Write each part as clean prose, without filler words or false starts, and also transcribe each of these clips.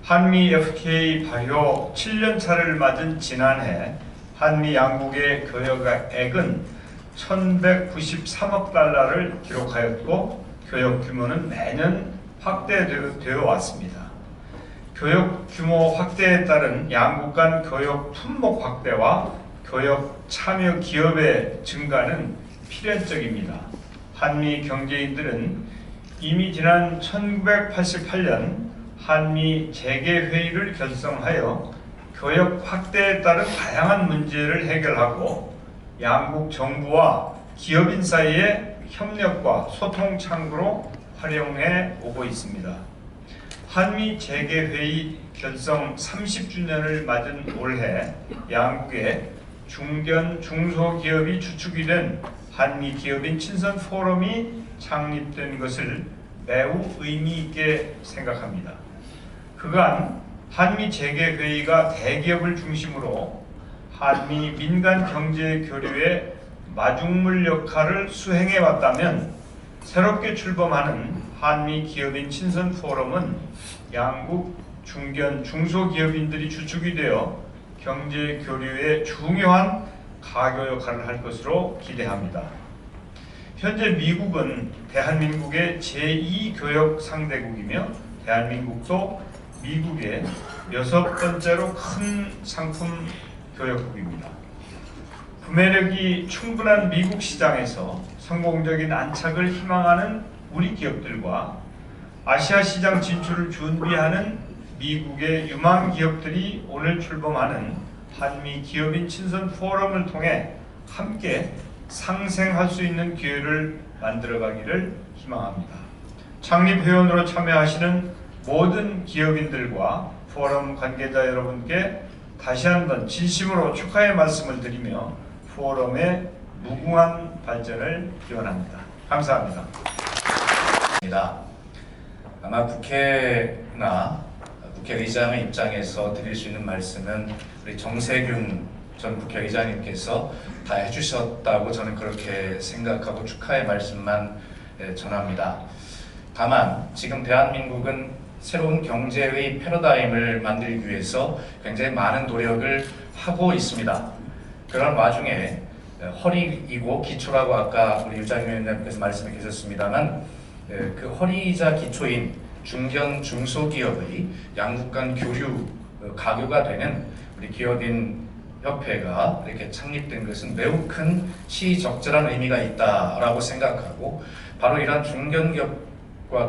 한미 FTA 발효 7년차를 맞은 지난해 한미 양국의 교역액은 1,193억 달러를 기록하였고 교역 규모는 매년 확대되어 왔습니다. 교역 규모 확대에 따른 양국 간 교역 품목 확대와 교역 참여 기업의 증가는 필연적입니다. 한미 경제인들은 이미 지난 1988년 한미 재개회의를 결성하여 교역 확대에 따른 다양한 문제를 해결하고 양국 정부와 기업인 사이의 협력과 소통 창구로 활용해 오고 있습니다. 한미 재개회의 결성 30주년을 맞은 올해 양국의 중견 중소기업이 주축이 된 한미 기업인 친선 포럼이 창립된 것을 매우 의미 있게 생각합니다. 그간 한미 재개회의가 대기업을 중심으로 한미 민간 경제 교류의 마중물 역할을 수행해 왔다면 새롭게 출범하는 한미 기업인 친선 포럼은 양국 중견 중소기업인들이 주축이 되어 경제 교류에 중요한 가교 역할을 할 것으로 기대합니다. 현재 미국은 대한민국의 제2교역 상대국이며 대한민국도 미국의 6번째로 큰 상품 교역국입니다. 구매력이 충분한 미국 시장에서 성공적인 안착을 희망하는 우리 기업들과 아시아 시장 진출을 준비하는 미국의 유망 기업들이 오늘 출범하는 한미 기업인 친선 포럼을 통해 함께 상생할 수 있는 기회를 만들어가기를 희망합니다. 창립 회원으로 참여하시는 모든 기업인들과 포럼 관계자 여러분께 다시 한번 진심으로 축하의 말씀을 드리며 포럼의 무궁한 발전을 기원합니다. 감사합니다. 아마 국회나 국회의장의 입장에서 드릴 수 있는 말씀은 우리 정세균 전 국회의장님께서 다 해주셨다고 저는 그렇게 생각하고 축하의 말씀만 전합니다. 다만 지금 대한민국은 새로운 경제의 패러다임을 만들기 위해서 굉장히 많은 노력을 하고 있습니다. 그런 와중에 허리이고 기초라고 아까 우리 유장윤 위원장님께서 말씀해 주셨습니다만 그 허리이자 기초인 중견 중소기업의 양국 간 교류 가교가 되는 우리 기업인 협회가 이렇게 창립된 것은 매우 큰 시적절한 의미가 있다라고 생각하고 바로 이러한 중견기업과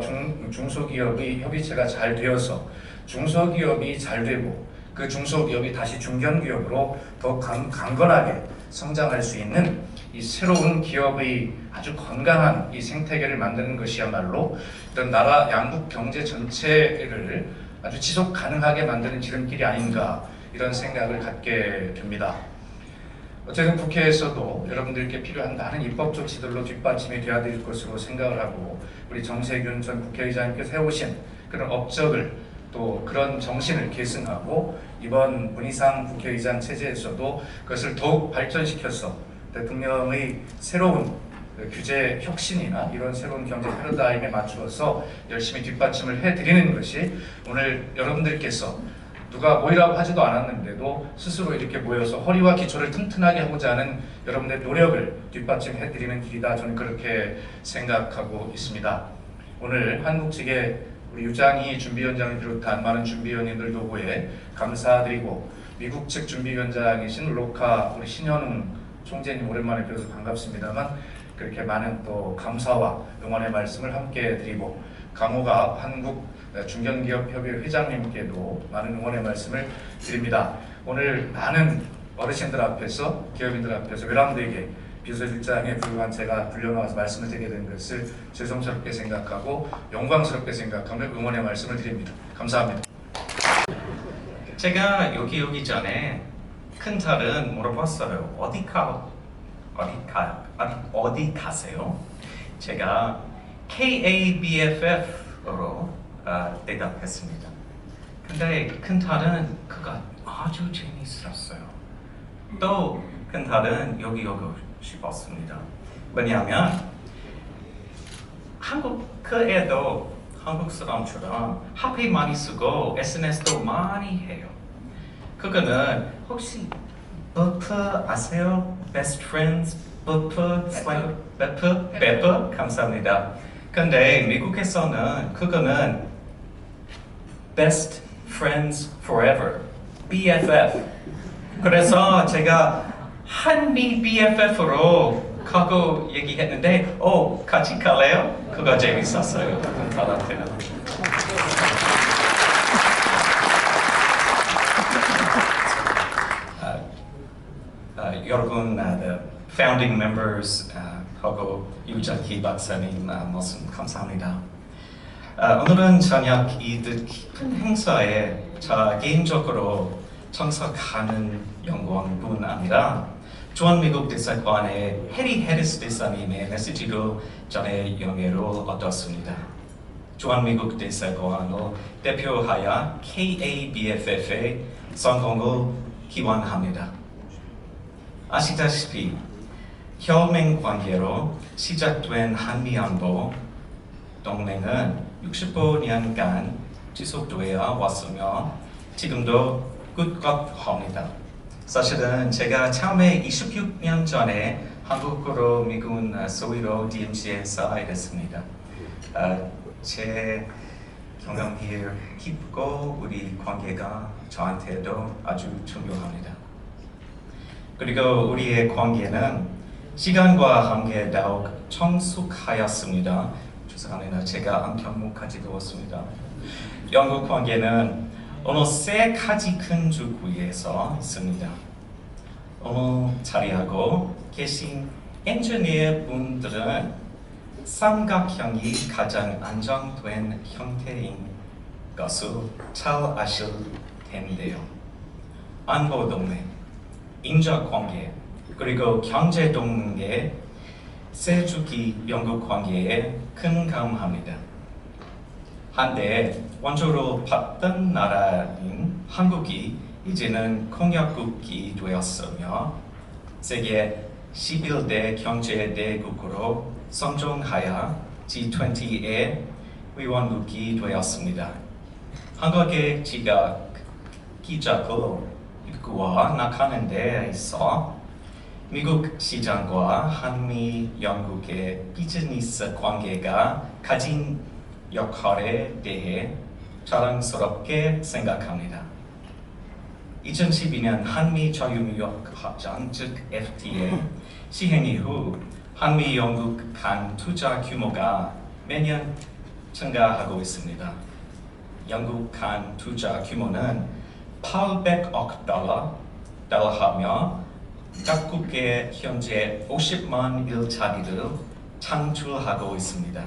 중소기업의 협의체가 잘 되어서 중소기업이 잘 되고 그 중소기업이 다시 중견기업으로 더 강건하게 성장할 수 있는 이 새로운 기업의 아주 건강한 이 생태계를 만드는 것이야말로 이런 나라 양국 경제 전체를 아주 지속 가능하게 만드는 지름길이 아닌가 이런 생각을 갖게 됩니다. 어쨌든 국회에서도 여러분들께 필요한 많은 입법 조치들로 뒷받침이 되어야 될 것으로 생각을 하고 우리 정세균 전 국회의장님께서 해오신 그런 업적을 또 그런 정신을 계승하고 이번 문희상 국회의장 체제에서도 그것을 더욱 발전시켜서 대통령의 새로운 규제 혁신이나 이런 새로운 경제 패러다임에 맞추어서 열심히 뒷받침을 해드리는 것이 오늘 여러분들께서 누가 모이라고 하지도 않았는데도 스스로 이렇게 모여서 허리와 기초를 튼튼하게 하고자 하는 여러분의 노력을 뒷받침해드리는 길이다. 저는 그렇게 생각하고 있습니다. 오늘 한국 측의 우리 유장희 준비위원장을 비롯한 많은 준비위원님들 도구에 감사드리고 미국 측 준비위원장이신 로카 우리 신현웅 총재님 오랜만에 뵈서 반갑습니다만 그렇게 많은 또 감사와 응원의 말씀을 함께 드리고 강호가 한국 중견기업협의 회장님께도 많은 응원의 말씀을 드립니다. 오늘 많은 어르신들 앞에서 기업인들 앞에서 외람되게 비서실장에 불과한 제가 불려나와서 말씀을 드리게 된 것을 죄송스럽게 생각하고 영광스럽게 생각하며 응원의 말씀을 드립니다. 감사합니다. 제가 여기 오기 전에 큰 딸은 물어봤어요. 어디 가세요? 제가 KABFF로 대답했습니다. 근데 큰 딸은 그가 아주 재미있었어요. 또 큰 딸은 여기 오고 싶었습니다. 왜냐하면 한국 그 애도 한국 사람처럼 화폐 많이 쓰고 SNS도 많이 해요. 그거는 혹시 버프 아세요? Best Friends 버프 슬랭 베프 감사합니다. 근데 미국에서는 그거는 Best Friends Forever BFF. 그래서 제가 한미 BFF로 가고 얘기했는데 같이 갈래요? 그거 재밌었어요. 다한테는. 여러분, the founding members 하고 유자키 박사님 말씀 감사합니다. 오늘은 저녁 이 뜻깊은 행사에 저 개인적으로 참석하는 영광뿐 아니라 주한미국 대사관의 해리 해리스 대사님의 메시지로 전해 영예를 얻었습니다. 주한미국 대사관을 대표하여 KABFF의 성공을 기원합니다. 아시다시피 혈맹 관계로 시작된 한미안보 동맹은 65년간 지속되어 왔으며 지금도 굳건합니다. 사실은 제가 처음에 26년 전에 한국으로 미군 소위로 DMZ에서 일했습니다. 제 경험이 깊고 우리 관계가 저한테도 아주 중요합니다. 그리고 우리의 관계는 시간과 함께 더욱 성숙하였습니다. 죄송합니다. 제가 안경 가지고 왔습니다. 영국 관계는 오늘 세 가지 큰 주 위에서 있습니다. 오늘 자리하고 계신 엔지니어 분들은 삼각형이 가장 안정된 형태인 것을 잘 아실 텐데요. 안보동맹, 인적관계, 그리고 경제동맹의 세 주기 영국 관계에 큰 감합니다. 한때 원조로 받던 나라인 한국이 이제는 공약국이 되었으며 세계 11대 경제대국으로 성장하여 G20의 회원국이 되었습니다. 한국의 기적을 이끌어 나가는 데 있어 미국 시장과 한미 영국의 비즈니스 관계가 가진 역할에 대해 자랑스럽게 생각합니다. 2012년 한미 자유무역협정 즉 FTA 시행 이후 한미 영국 간 투자 규모가 매년 증가하고 있습니다. 영국 간 투자 규모는 800억 달러하며 각국에 현재 50만 일자리를 창출하고 있습니다.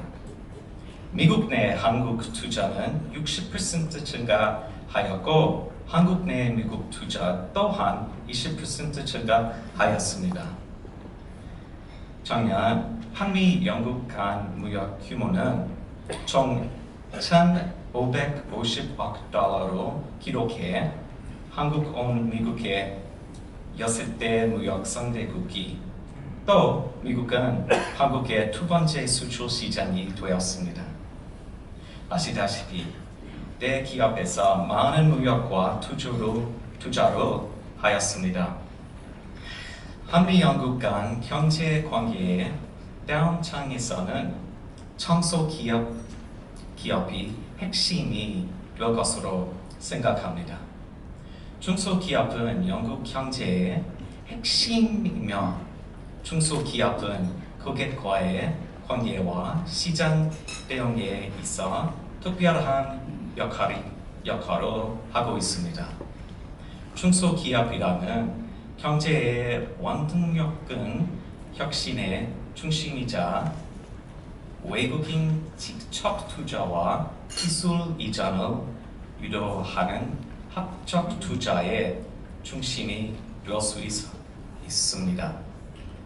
미국 내 한국 투자는 60% 증가하였고 한국 내 미국 투자 또한 20% 증가하였습니다. 작년 한미 영국 간 무역 규모는 총 1,550억 달러로 기록해 한국 온 미국의 6대 무역 상대국이 또 미국은 한국의 두 번째 수출 시장이 되었습니다. 아시다시피 대기업에서 많은 무역과 투자를 하였습니다. 한미 영국 간 경제 관계의 다음장에서는 청소기업이 핵심이 될 것으로 생각합니다. 중소기업은 영국 경제의 핵심이며 중소기업은 고객과의 관계와 시장 대응에 있어 특별한 역할을 하고 있습니다. 중소기업이라는 경제의 원동력은 혁신의 중심이자 외국인 직접 투자와 기술 이전을 유도하는 합적 투자의 중심이 될 수 있습니다.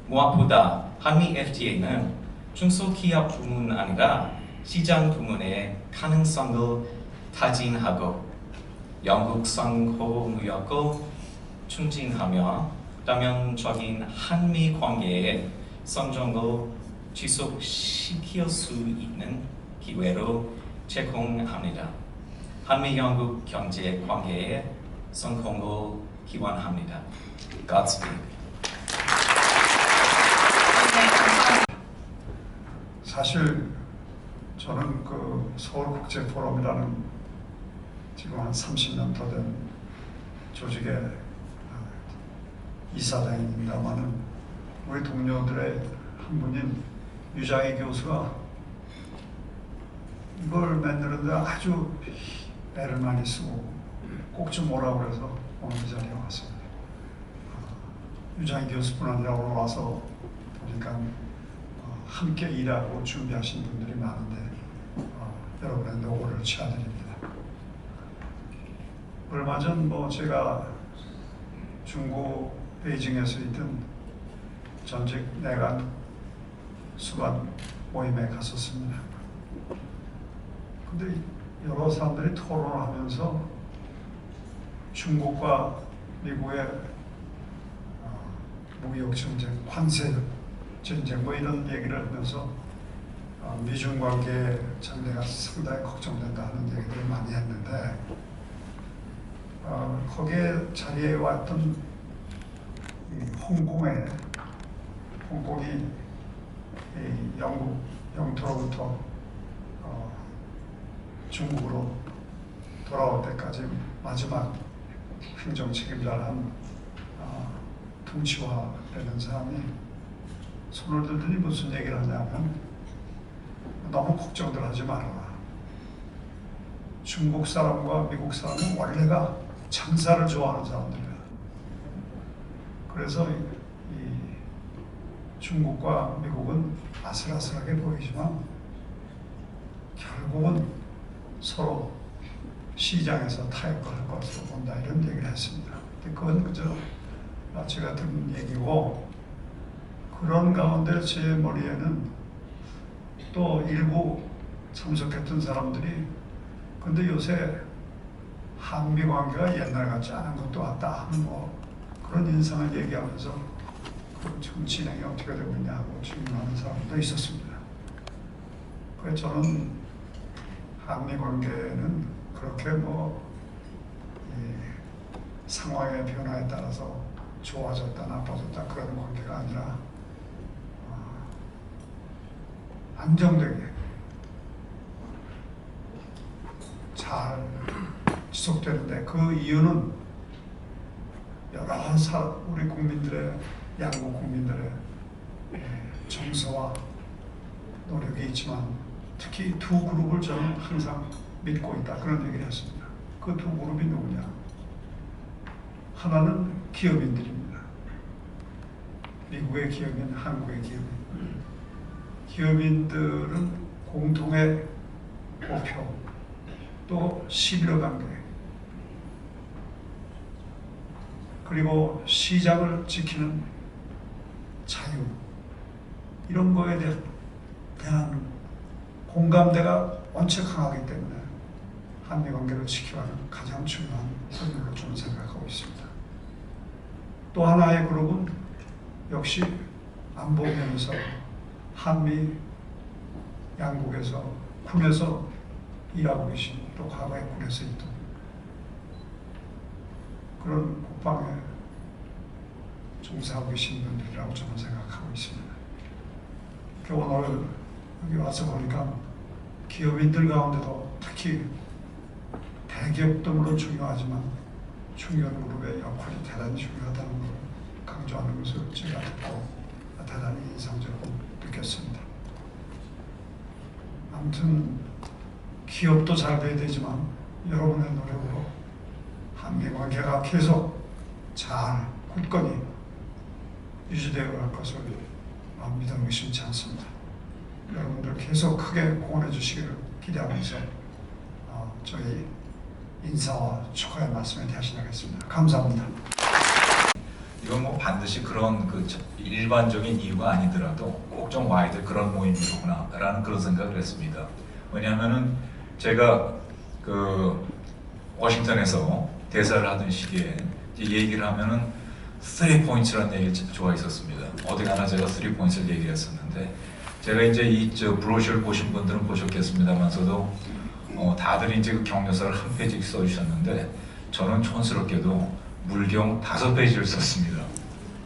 무엇보다 한미 FTA는 중소기업뿐만 아니라 시장 부문의 가능성을 타진하고 영국 상호 무역을 촉진하며 다면적인 한미 관계의 성장을 지속시킬 수 있는 기회로 제공합니다. 한미-영국 경제 관계의 성공을 기원합니다. Godspeed. 사실 저는 그 서울국제포럼이라는 지금 한 30년 더 된 조직의 이사장입니다만은 우리 동료들의 한 분인 유장희 교수가 이걸 만드는데 아주 애를 많이 쓰고 꼭 좀 오라고 그래서 오늘 이 자리에 왔습니다. 유장희 교수뿐 아니라 오늘 와서 보니까 함께 일하고 준비하신 분들이 많은데 여러분의 노고를 치아드립니다. 얼마 전 제가 중국 베이징에서 있던 전직 내각 수반 모임에 갔었습니다. 근데 여러 사람들이 토론을 하면서 중국과 미국의 무역 전쟁, 관세 전쟁 이런 얘기를 하면서 미중 관계 장래가 상당히 걱정된다는 얘기들을 많이 했는데 거기에 자리에 왔던 홍콩이 영국 영토로부터 중국으로 돌아올 때까지 마지막 행정 책임자를 한 통치화되는 사람이 손을 들더니 무슨 얘기를 하냐면 너무 걱정들 하지 말아라. 중국 사람과 미국 사람은 원래가 장사를 좋아하는 사람들이야. 그래서 이 중국과 미국은 아슬아슬하게 보이지만 결국은 서로 시장에서 타협을 할 것으로 본다 이런 얘기를 했습니다. 근데 그건 그저 제가 들은 얘기고 그런 가운데 제 머리에는 또 일부 참석했던 사람들이 근데 요새 한미 관계가 옛날 같지 않은 것도 같다 하는 그런 인상을 얘기하면서 그 지금 진행이 어떻게 되고 있냐고 질문하는 사람도 있었습니다. 그래서 저는 한미 관계는 그렇게 이 상황의 변화에 따라서 좋아졌다 나빠졌다 그런 관계가 아니라 안정되게 잘 지속되는데 그 이유는 여러 우리 국민들의 양국 국민들의 정서와 노력이 있지만 특히 두 그룹을 저는 항상 믿고 있다 그런 얘기를 했습니다. 그 두 그룹이 누구냐? 하나는 기업인들입니다. 미국의 기업인, 한국의 기업인. 기업인들은 공통의 목표, 또 신뢰관계, 그리고 시장을 지키는 자유, 이런 거에 대한 공감대가 원체 강하기 때문에 한미 관계를 지켜가는 가장 중요한 선물로 저는 생각하고 있습니다. 또 하나의 그룹은 역시 안보 면에서 한미 양국에서 군에서 일하고 계신 또 과거에 군에서 있던 그런 국방에 종사하고 계신 분들이라고 저는 생각하고 있습니다. 오늘 여기 와서 보니까 기업인들 가운데도 특히 대기업도 물론 중요하지만 중견 그룹의 역할이 대단히 중요하다는 걸 강조하는 것을 제가 듣고 대단히 인상적으로 느꼈습니다. 아무튼 기업도 잘 돼야 되지만 여러분의 노력으로 한미 관계가 계속 잘 굳건히 유지되어 갈 것을 믿어 의심치 않습니다. 여러분들 계속 크게 응원해 주시기를 기대하면서 저희 인사와 축하의 말씀에 대하시겠습니다. 감사합니다. 이건 반드시 그런 일반적인 이유가 아니더라도 꼭 좀 와야 될 그런 모임이구나라는 그런 생각을 했습니다. 왜냐하면은 제가 워싱턴에서 대사를 하던 시기에 얘기를 하면은 3포인트라는 얘기를 좋아했었습니다. 어디 가나 제가 3포인트를 얘기했었는데 제가 이제 이 브로셔를 보신 분들은 보셨겠습니다만서도 다들 이제 그 격려사를 한 페이지 써주셨는데 저는 촌스럽게도 물경 5페이지를 썼습니다.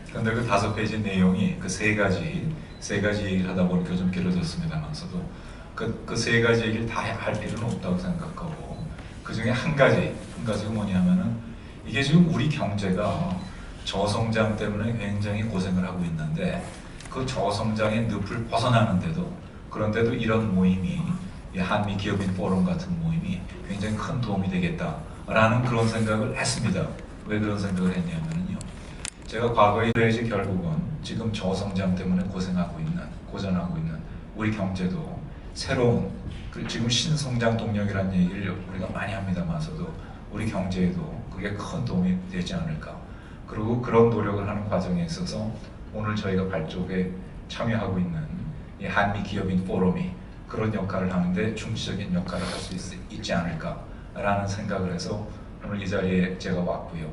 그런데 그 5페이지 내용이 그 세 가지 얘기를 하다 보니까 좀 길어졌습니다만서도 그 세 가지 얘기를 다 할 필요는 없다고 생각하고 그 중에 한 가지가 뭐냐면은 이게 지금 우리 경제가 저성장 때문에 굉장히 고생을 하고 있는데 그 저성장의 늪을 벗어나는데도 그런데도 이런 모임이 이 한미 기업인 포럼 같은 모임이 굉장히 큰 도움이 되겠다라는 그런 생각을 했습니다. 왜 그런 생각을 했냐면요. 제가 과거에 이제 결국은 지금 저성장 때문에 고전하고 있는 우리 경제도 새로운 지금 신성장 동력이라는 얘기를 우리가 많이 합니다만서도 우리 경제에도 그게 큰 도움이 되지 않을까. 그리고 그런 노력을 하는 과정에 있어서 오늘 저희가 발족에 참여하고 있는 이 한미 기업인 포럼이 그런 역할을 하는데 중시적인 역할을 할 수 있지 않을까라는 생각을 해서 오늘 이 자리에 제가 왔고요.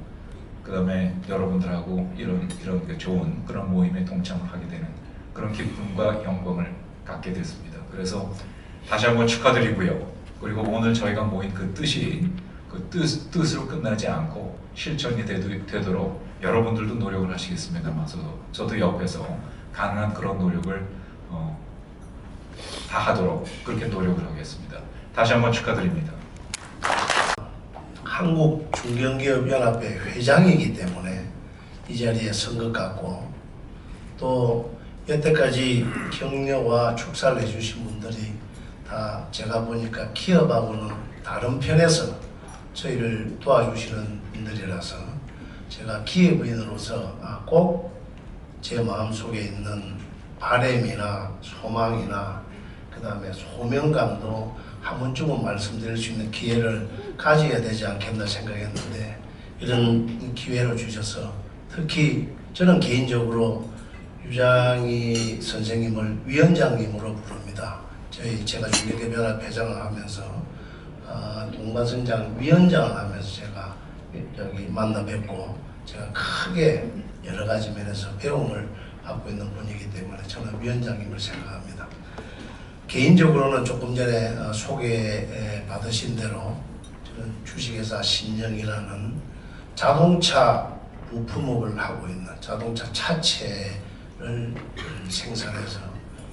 그 다음에 여러분들하고 이런 좋은 그런 모임에 동참을 하게 되는 그런 기쁨과 영광을 갖게 됐습니다. 그래서 다시 한번 축하드리고요. 그리고 오늘 저희가 모인 그 뜻이 그 뜻으로 끝나지 않고 실천이 되도록 여러분들도 노력을 하시겠습니다만 저도 옆에서 가능한 그런 노력을 다 하도록 그렇게 노력을 하겠습니다. 다시 한번 축하드립니다. 한국중견기업연합회 회장이기 때문에 이 자리에 선 것 같고 또 여태까지 격려와 축사를 해주신 분들이 다 제가 보니까 기업하고는 다른 편에서 저희를 도와주시는 분들이라서 제가 기업인으로서 꼭 제 마음속에 있는 바람이나 소망이나 그 다음에 소명감도 한 번쯤은 말씀드릴 수 있는 기회를 가져야 되지 않겠나 생각했는데 이런 기회를 주셔서 특히 저는 개인적으로 유장희 선생님을 위원장님으로 부릅니다. 제가 중견기업연합 회장을 하면서 동반선장 위원장을 하면서 제가 여기 만나 뵙고 제가 크게 여러 가지 면에서 배움을 받고 있는 분이기 때문에 저는 위원장님을 생각합니다. 개인적으로는 조금 전에 소개 받으신 대로 저는 주식회사 신영이라는 자동차 부품업을 하고 있는 자동차 차체를 생산해서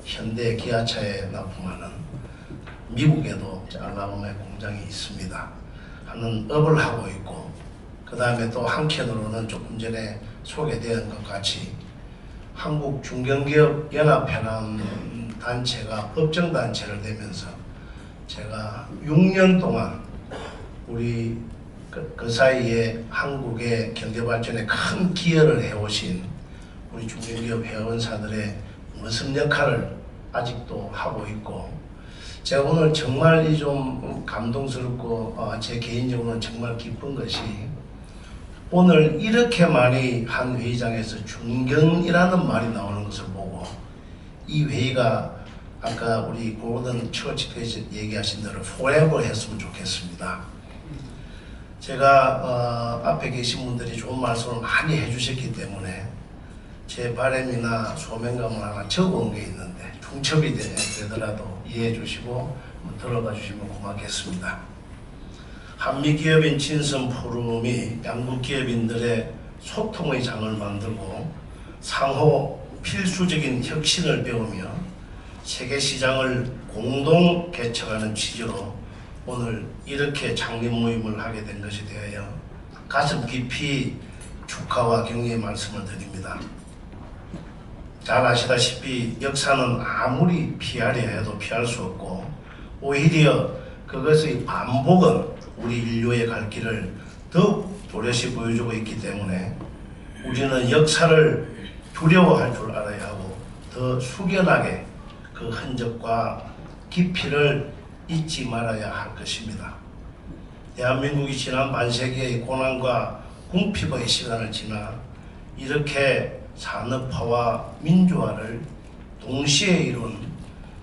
현대 기아차에 납품하는 미국에도 알라바마에 공장이 있습니다. 하는 업을 하고 있고 그 다음에 또 한켠으로는 조금 전에 소개된 것 같이 한국중견기업연합회라는 단체가 법정단체를 되면서 제가 6년 동안 우리 그 사이에 한국의 경제발전에 큰 기여를 해오신 우리 중견기업 회원사들의 모습 역할을 아직도 하고 있고 제가 오늘 정말 좀 감동스럽고 제 개인적으로는 정말 기쁜 것이 오늘 이렇게 많이 한 회의장에서 중견이라는 말이 나오는 것을 보고 이 회의가 아까 우리 고든 처치께서 얘기하신 대로 forever 했으면 좋겠습니다. 제가 앞에 계신 분들이 좋은 말씀을 많이 해주셨기 때문에 제 바람이나 소명감을 하나 적어온 게 있는데 중첩이 되더라도 이해해 주시고 들어가 주시면 고맙겠습니다. 한미기업인 친선 포럼이 양국 기업인들의 소통의 장을 만들고 상호 필수적인 혁신을 배우며 세계 시장을 공동 개척하는 취지로 오늘 이렇게 창립 모임을 하게 된 것이 되어요. 가슴 깊이 축하와 격려의 말씀을 드립니다. 잘 아시다시피 역사는 아무리 피하려 해도 피할 수 없고 오히려 그것의 반복은 우리 인류의 갈 길을 더욱 또렷이 보여주고 있기 때문에 우리는 역사를 두려워할 줄 알아야 하고 더 숙연하게 그 흔적과 깊이를 잊지 말아야 할 것입니다. 대한민국이 지난 반세기의 고난과 궁핍의 시간을 지나 이렇게 산업화와 민주화를 동시에 이룬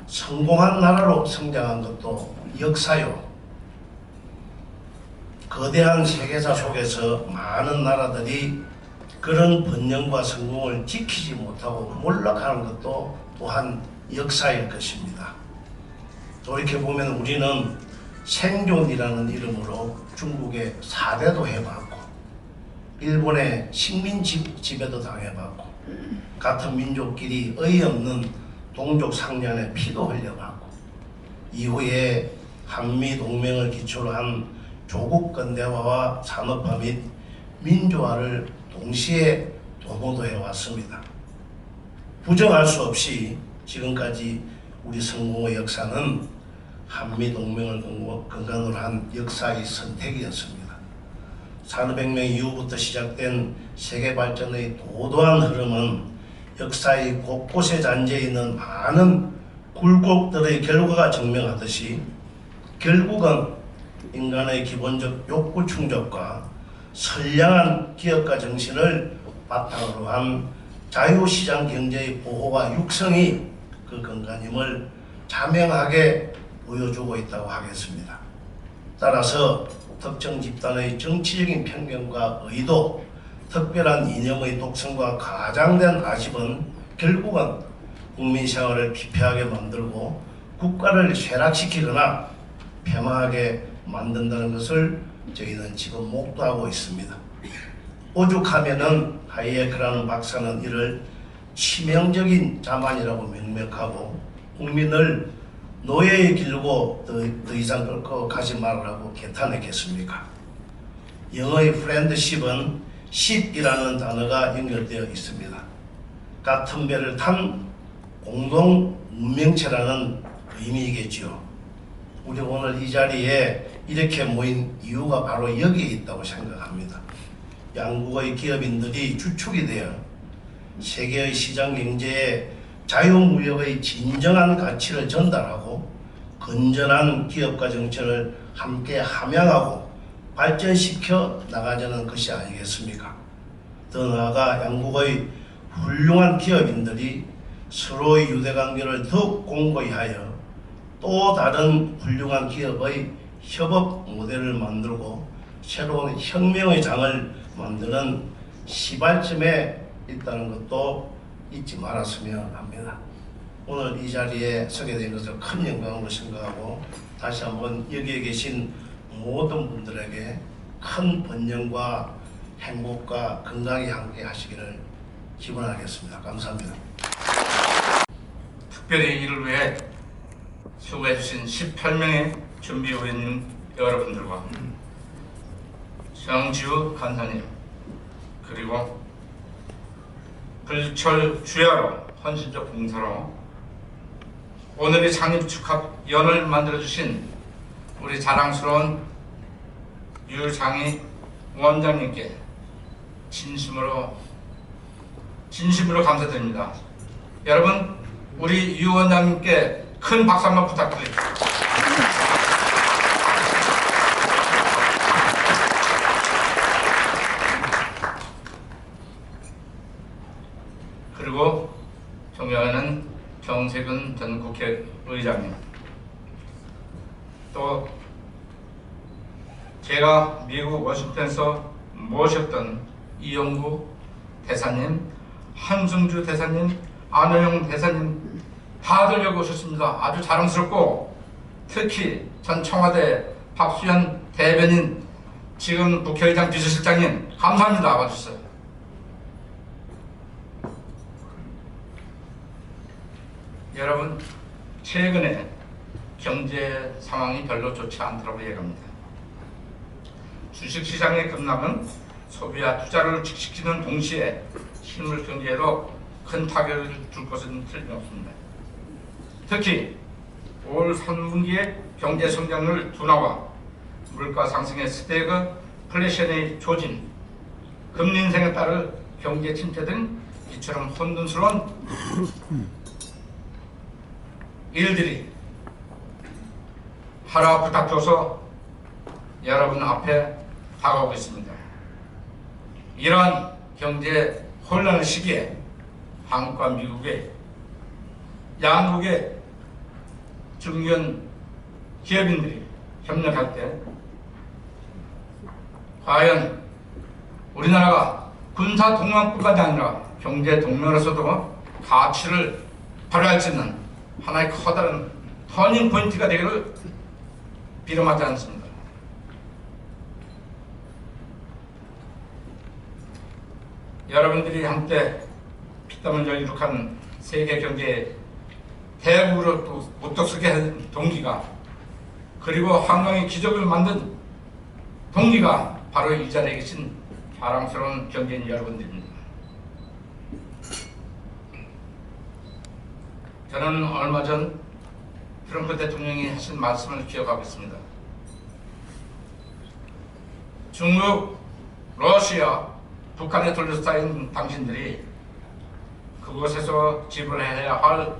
성공한 나라로 성장한 것도 역사요. 거대한 세계사 속에서 많은 나라들이 그런 번영과 성공을 지키지 못하고 몰락하는 것도 또한 역사일 것입니다. 돌이켜보면 우리는 생존이라는 이름으로 중국의 사대도 해봤고 일본의 식민 지배도 당해봤고 같은 민족끼리 어이없는 동족 상련의 피도 흘려봤고 이후에 한미동맹을 기초로 한 조국 근대화와 산업화 및 민주화를 동시에 도모도해왔습니다. 부정할 수 없이 지금까지 우리 성공의 역사는 한미동맹을 근간으로 한 역사의 선택이었습니다. 산업혁명 이후부터 시작된 세계 발전의 도도한 흐름은 역사의 곳곳에 잔재있는 많은 굴곡들의 결과가 증명하듯이 결국은 인간의 기본적 욕구 충족과 선량한 기업가 정신을 바탕으로 한 자유시장 경제의 보호와 육성이 그 근간임을 자명하게 보여주고 있다고 하겠습니다. 따라서 특정 집단의 정치적인 편견과 의도, 특별한 이념의 독성과 과장된 아집은 결국은 국민 생활을 피폐하게 만들고 국가를 쇠락시키거나 폐망하게 만든다는 것을 저희는 지금 목도하고 있습니다. 오죽하면은 하이에크라는 박사는 이를 치명적인 자만이라고 명명하고 국민을 노예의 길고 더 이상 끌고 가지 말라고 개탄했겠습니까? 영어의 프렌드십은 ship이라는 단어가 연결되어 있습니다. 같은 배를 탄 공동 문명체라는 의미이겠지요. 우리 오늘 이 자리에 이렇게 모인 이유가 바로 여기에 있다고 생각합니다. 양국의 기업인들이 주축이 되어 세계의 시장 경제에 자유무역의 진정한 가치를 전달하고 건전한 기업가 정책을 함께 함양하고 발전시켜 나가자는 것이 아니겠습니까? 더 나아가 양국의 훌륭한 기업인들이 서로의 유대관계를 더욱 공고히 하여 또 다른 훌륭한 기업의 협업 모델을 만들고 새로운 혁명의 장을 만드는 시발점에 있다는 것도 잊지 말았으면 합니다. 오늘 이 자리에 서게 된 것을 큰 영광으로 생각하고 다시 한번 여기에 계신 모든 분들에게 큰 번영과 행복과 건강이 함께 하시기를 기원하겠습니다. 감사합니다. 특별히 이를 위해 수고해주신 18명의 준비위원 여러분들과 정지우 간사님 그리고 불철 주야로 헌신적 봉사로 오늘의 창립 축하연을 만들어주신 우리 자랑스러운 유장희 원장님께 진심으로 감사드립니다. 여러분 우리 유 원장님께 큰 박수 한번 부탁드립니다. 그리고 존경하는 정세균 전 국회의장님, 또 제가 미국 워싱턴에서 모셨던 이영구 대사님, 한승주 대사님, 안호영 대사님 다들 여기 오셨습니다. 아주 자랑스럽고 특히 전 청와대 박수현 대변인, 지금 국회의장 비서실장님 감사합니다. 와주셨어요. 여러분, 최근에 경제 상황이 별로 좋지 않다고 예감합니다. 주식시장의 급락은 소비와 투자를 축식시키는 동시에 실물 경제에도 큰 타격을 줄 것은 틀림없습니다. 특히 올 3분기의 경제 성장률 둔화와 물가 상승의 스태그 플래션의 조짐, 금리 인상에 따른 경제 침체 등 이처럼 혼돈스러운 일들이 하나 부닥쳐서 여러분 앞에 다가오고 있습니다. 이러한 경제 혼란 시기에 한국과 미국의 양국의 중견 기업인들이 협력할 때 과연 우리나라가 군사 동맹뿐만이 아니라 경제 동맹으로서도 가치를 발휘할 수 있는 하나의 커다란 터닝 포인트가 되기를 비름하지 않습니다. 여러분들이 한때 피땀 흘려 이룩한 세계 경제의 대국으로 또 못떡서게 한 동기가, 그리고 한강의 기적을 만든 동기가 바로 이 자리에 계신 자랑스러운 경제인 여러분들입니다. 저는 얼마 전 트럼프 대통령이 하신 말씀을 기억하고 있습니다. 중국, 러시아, 북한에 둘러싸인 당신들이 그곳에서 지불해야 할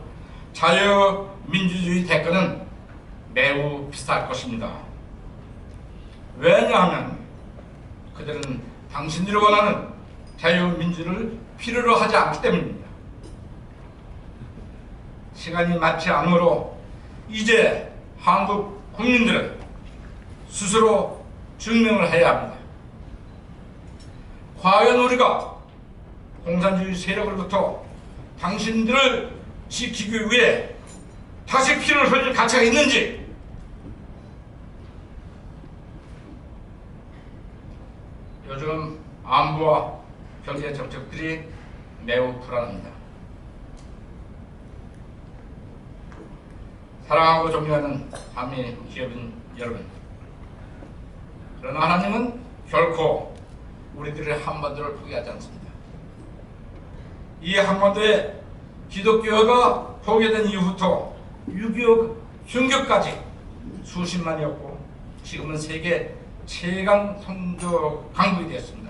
자유민주주의 대가는 매우 비쌀 것입니다. 왜냐하면 그들은 당신들이 원하는 자유민주를 필요로 하지 않기 때문입니다. 시간이 많지 않으므로 이제 한국 국민들은 스스로 증명을 해야 합니다. 과연 우리가 공산주의 세력으로부터 당신들을 지키기 위해 다시 피를 흘릴 가치가 있는지, 요즘 안보와 경제 정책들이 매우 불안합니다. 사랑하고 존경하는 한미 기업인 여러분, 그러나 하나님은 결코 우리들의 한반도를 포기하지 않습니다. 이 한반도에 기독교가 포기된 이후부터 6.25 흉격까지 수십만이었고, 지금은 세계 최강 선조 강국이 되었습니다.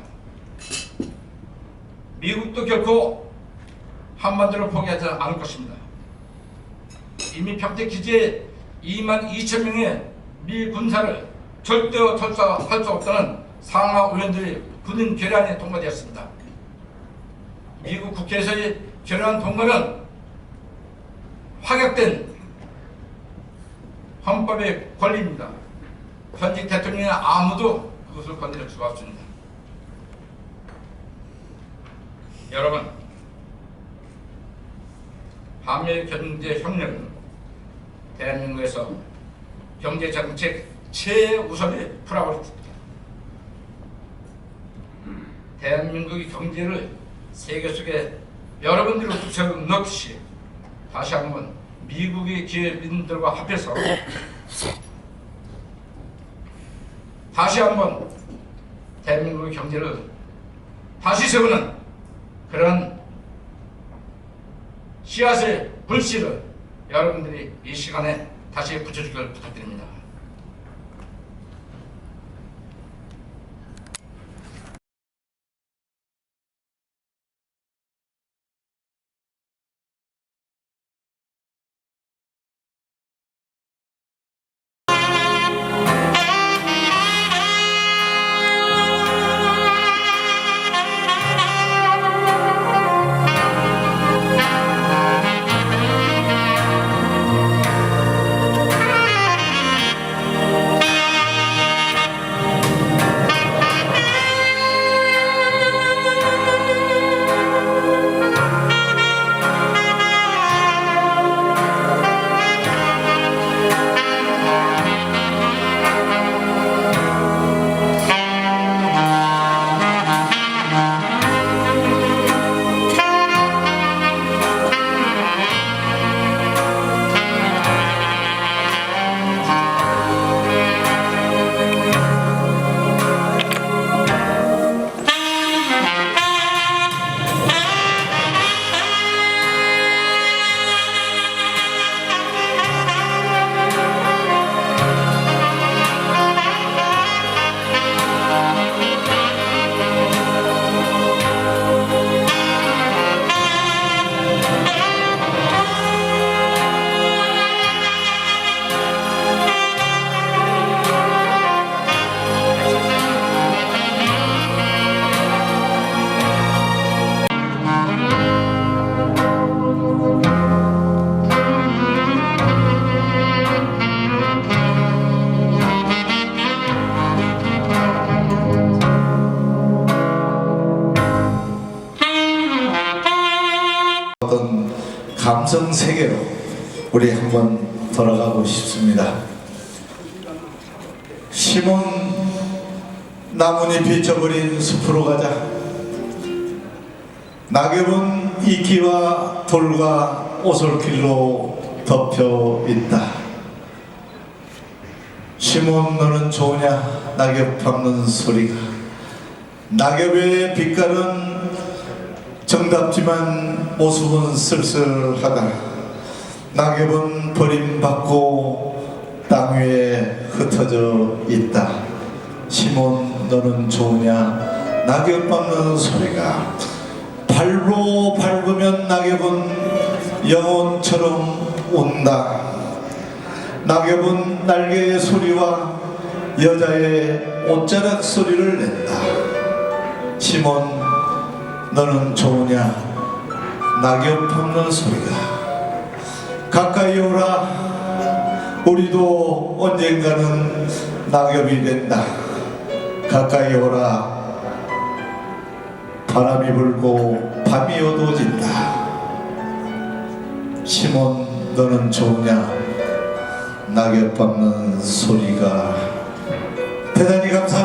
미국도 결코 한반도를 포기하지 않을 것입니다. 이미 평택 기지에 22,000명의 미 군사를 절대로 철수할 수 없다는 상하 의원들의 군인 결의안이 통과되었습니다. 미국 국회에서의 결의안 통과는 확약된 헌법의 권리입니다. 현직 대통령이 아무도 그것을 건드릴 수가 없습니다. 여러분, 한미 경제 협력은 대한민국에서 경제 정책 최우선의 프라이어리티입니다. 대한민국의 경제를 세계 속에 여러분들이 붙여넣듯이 다시 한번 미국의 기업인들과 합해서 다시 한번 대한민국의 경제를 다시 세우는 그런 씨앗의 불씨를 여러분들이 이 시간에 다시 붙여주길 부탁드립니다. 어떤 감성 세계로 우리 한번 돌아가고 싶습니다. 심은 나뭇잎이 져버린 숲으로 가자. 낙엽은 이끼와 돌과 오솔길로 덮여 있다. 심은 너는 좋으냐? 낙엽 밟는 소리가. 낙엽의 빛깔은 정답지만 모습은 쓸쓸하다. 낙엽은 버림받고 땅 위에 흩어져 있다. 시몬 너는 좋으냐? 낙엽 밟는 소리가. 발로 밟으면 낙엽은 영혼처럼 운다. 낙엽은 날개의 소리와 여자의 옷자락 소리를 낸다. 시몬 너는 좋으냐? 낙엽 밟는 소리가. 가까이 오라. 우리도 언젠가는 낙엽이 된다. 가까이 오라. 바람이 불고 밤이 어두워진다. 시몬 너는 좋으냐? 낙엽 밟는 소리가. 대단히 감사합니다.